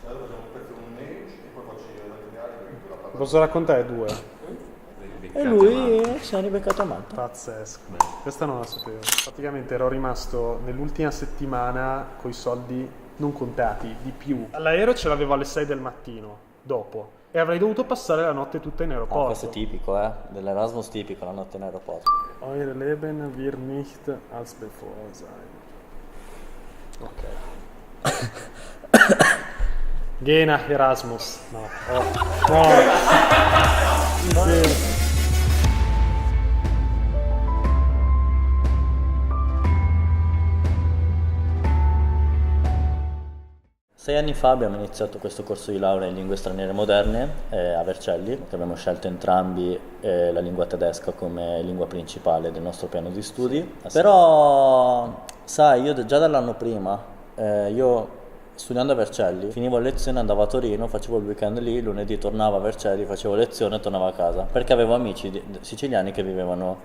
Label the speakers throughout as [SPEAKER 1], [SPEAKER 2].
[SPEAKER 1] Allora facciamo un pezzo con un Age e poi faccio io la finale perché la parte.
[SPEAKER 2] Posso raccontare due?
[SPEAKER 3] E lui si è ribeccato a Malta.
[SPEAKER 2] Pazzesco. Questa non la sapevo. Praticamente ero rimasto nell'ultima settimana coi soldi non contati, di più. All'aereo ce l'avevo alle 6 del mattino, dopo. E avrei dovuto passare la notte tutta in aeroporto.
[SPEAKER 3] Questo è tipico, dell'Erasmus tipico, la notte in aeroporto.
[SPEAKER 2] Euer Leben wird nicht als bevor sein. Ok. Geh nach Erasmus. No. No. Sì.
[SPEAKER 3] 6 anni fa abbiamo iniziato questo corso di laurea in lingue straniere moderne a Vercelli, che abbiamo scelto entrambi la lingua tedesca come lingua principale del nostro piano di studi. Però, sai, io già dall'anno prima, io studiando a Vercelli, finivo lezione, andavo a Torino, facevo il weekend lì, lunedì tornavo a Vercelli, facevo lezione e tornavo a casa, perché avevo amici siciliani che vivevano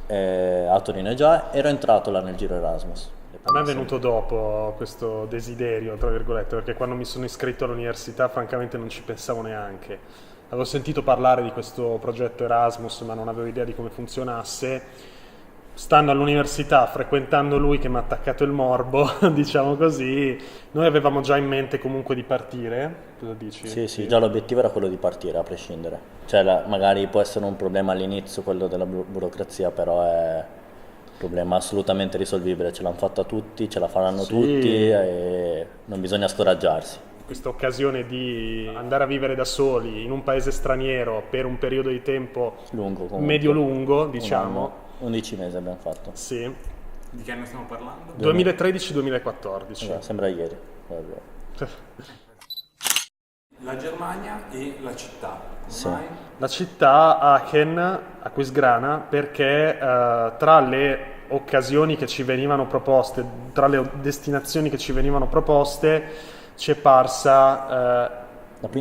[SPEAKER 3] a Torino e già ero entrato là nel giro Erasmus.
[SPEAKER 2] A me è venuto dopo questo desiderio, tra virgolette, perché quando mi sono iscritto all'università francamente non ci pensavo neanche. Avevo sentito parlare di questo progetto Erasmus, ma non avevo idea di come funzionasse. Stando all'università, frequentando lui che mi ha attaccato il morbo, diciamo così, noi avevamo già in mente comunque di partire. Cosa dici?
[SPEAKER 3] Sì, già l'obiettivo era quello di partire, a prescindere. Cioè, magari può essere un problema all'inizio, quello della burocrazia, però è problema assolutamente risolvibile, ce l'hanno fatta tutti, ce la faranno tutti e non bisogna scoraggiarsi.
[SPEAKER 2] Questa occasione di andare a vivere da soli in un paese straniero per un periodo di tempo
[SPEAKER 3] lungo,
[SPEAKER 2] medio-lungo, diciamo.
[SPEAKER 3] 11 mesi abbiamo fatto.
[SPEAKER 2] Sì.
[SPEAKER 4] Di che anno stiamo parlando?
[SPEAKER 2] 2013-2014.
[SPEAKER 3] Sembra ieri.
[SPEAKER 4] La Germania e la città.
[SPEAKER 3] Sì.
[SPEAKER 2] La città Aachen, Aquisgrana, perché tra le occasioni che ci venivano proposte, tra le destinazioni che ci venivano proposte, ci è parsa
[SPEAKER 3] la più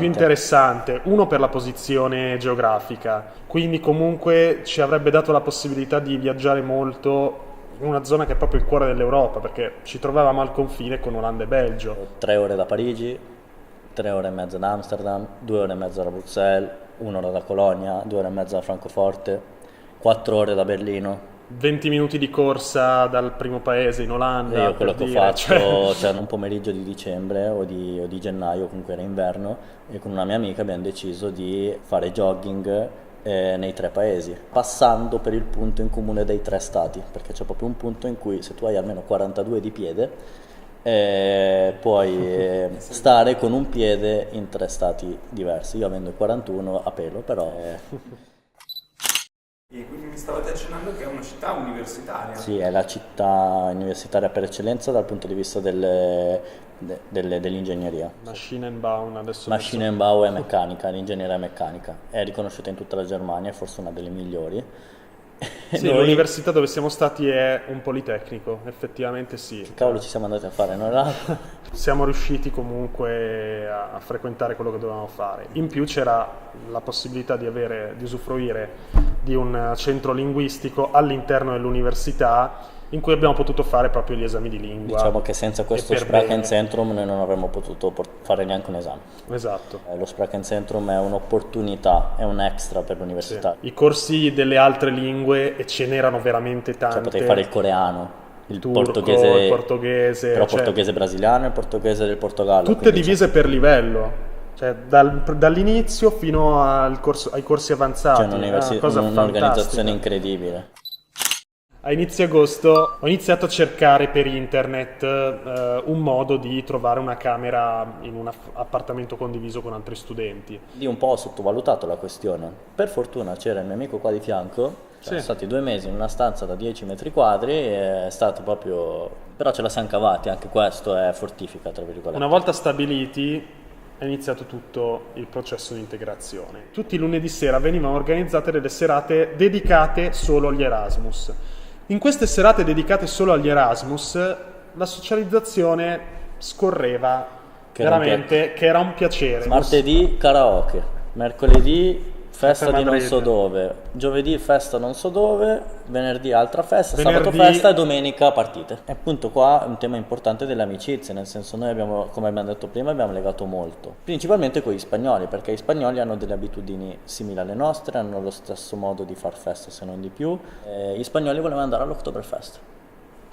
[SPEAKER 2] interessante. Uno, per la posizione geografica, quindi comunque ci avrebbe dato la possibilità di viaggiare molto in una zona che è proprio il cuore dell'Europa, perché ci trovavamo al confine con Olanda e Belgio.
[SPEAKER 3] 3 ore da Parigi, 3 ore e mezza da Amsterdam, 2 ore e mezza da Bruxelles, 1 ora da Colonia, 2 ore e mezza da Francoforte, 4 ore da Berlino.
[SPEAKER 2] 20 minuti di corsa dal primo paese in Olanda.
[SPEAKER 3] Io quello che ho fatto, cioè un pomeriggio di dicembre o di gennaio, comunque era inverno, e con una mia amica abbiamo deciso di fare jogging nei 3 paesi, passando per il punto in comune dei 3 stati, perché c'è proprio un punto in cui se tu hai almeno 42 di piede puoi stare con un piede in 3 stati diversi. Io avendo 41 a pelo, però
[SPEAKER 4] E quindi mi stavate accennando che è una città universitaria.
[SPEAKER 3] sì, è la città universitaria per eccellenza dal punto di vista dell'ingegneria.
[SPEAKER 2] Maschinenbau, adesso
[SPEAKER 3] Maschinenbau è meccanica, l'ingegneria meccanica. È riconosciuta in tutta la Germania, è forse una delle migliori.
[SPEAKER 2] Sì, l'università dove siamo stati è un politecnico, effettivamente sì.
[SPEAKER 3] Che cavolo ci siamo andati a fare noi là?
[SPEAKER 2] Siamo riusciti comunque a frequentare quello che dovevamo fare. In più c'era la possibilità di usufruire di un centro linguistico all'interno dell'università in cui abbiamo potuto fare proprio gli esami di lingua.
[SPEAKER 3] Diciamo che senza questo Sprachenzentrum noi non avremmo potuto fare neanche un esame.
[SPEAKER 2] Esatto.
[SPEAKER 3] Lo Sprachenzentrum è un'opportunità, è un extra per l'università.
[SPEAKER 2] Sì. I corsi delle altre lingue, e ce n'erano veramente tante.
[SPEAKER 3] Cioè potevi fare il coreano, il
[SPEAKER 2] turco,
[SPEAKER 3] portoghese,
[SPEAKER 2] il portoghese,
[SPEAKER 3] però portoghese brasiliano e il portoghese del Portogallo.
[SPEAKER 2] Tutte divise per livello. Cioè, dall'inizio fino ai corsi avanzati.
[SPEAKER 3] Cioè, un'organizzazione incredibile.
[SPEAKER 2] A inizio agosto ho iniziato a cercare per internet un modo di trovare una camera in un appartamento condiviso con altri studenti.
[SPEAKER 3] Lì un po' ho sottovalutato la questione. Per fortuna c'era il mio amico qua di fianco. Siamo stati 2 mesi in una stanza da 10 metri quadri e è stato proprio... Però ce la siamo cavati, anche questo è fortifica, tra virgolette.
[SPEAKER 2] Una volta stabiliti è iniziato tutto il processo di integrazione. Tutti i lunedì sera venivano organizzate delle serate dedicate solo agli Erasmus. In queste serate dedicate solo agli Erasmus la socializzazione scorreva che era un piacere.
[SPEAKER 3] Martedì karaoke, mercoledì festa di non
[SPEAKER 2] Madrid.
[SPEAKER 3] so dove, giovedì festa non so dove, venerdì altra festa, sabato
[SPEAKER 2] Venerdì-
[SPEAKER 3] festa e domenica partite. E appunto qua è un tema importante delle amicizie, nel senso noi abbiamo, come abbiamo detto prima, abbiamo legato molto, principalmente con gli spagnoli, perché gli spagnoli hanno delle abitudini simili alle nostre, hanno lo stesso modo di far festa se non di più. Gli spagnoli volevano andare all'Oktoberfest,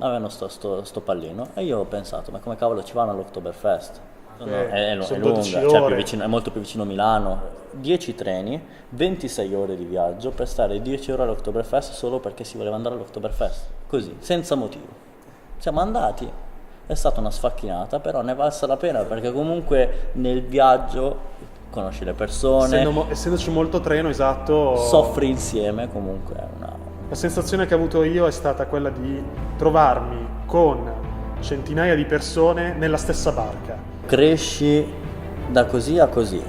[SPEAKER 3] avevano sto pallino e io ho pensato, ma come cavolo ci vanno all'Oktoberfest? È
[SPEAKER 2] sono
[SPEAKER 3] lunga,
[SPEAKER 2] 12
[SPEAKER 3] cioè
[SPEAKER 2] ore.
[SPEAKER 3] è molto più vicino a Milano. 10 treni, 26 ore di viaggio per stare 10 ore all'Oktoberfest solo perché si voleva andare all'Oktoberfest. Così, senza motivo. Siamo andati, è stata una sfacchinata, però ne è valsa la pena perché comunque nel viaggio conosci le persone,
[SPEAKER 2] Essendoci molto treno, esatto.
[SPEAKER 3] soffri insieme, comunque è una...
[SPEAKER 2] La sensazione che ho avuto io è stata quella di trovarmi con centinaia di persone nella stessa barca.
[SPEAKER 3] Cresci da così a così,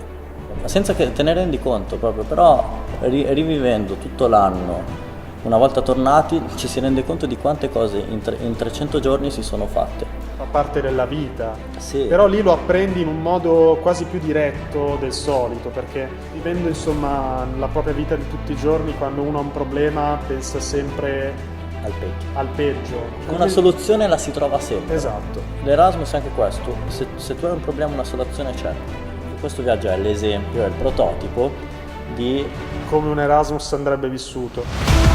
[SPEAKER 3] senza che te ne rendi conto proprio, però rivivendo tutto l'anno, una volta tornati ci si rende conto di quante cose in 300 giorni si sono fatte.
[SPEAKER 2] Fa parte della vita.
[SPEAKER 3] Sì.
[SPEAKER 2] Però lì lo apprendi in un modo quasi più diretto del solito, perché vivendo insomma la propria vita di tutti i giorni, quando uno ha un problema pensa sempre
[SPEAKER 3] Al peggio.
[SPEAKER 2] al peggio.
[SPEAKER 3] Una soluzione la si trova sempre.
[SPEAKER 2] Esatto.
[SPEAKER 3] L'Erasmus è anche questo, se tu hai un problema una soluzione c'è. Questo viaggio è l'esempio, è il prototipo di
[SPEAKER 2] Come un Erasmus andrebbe vissuto.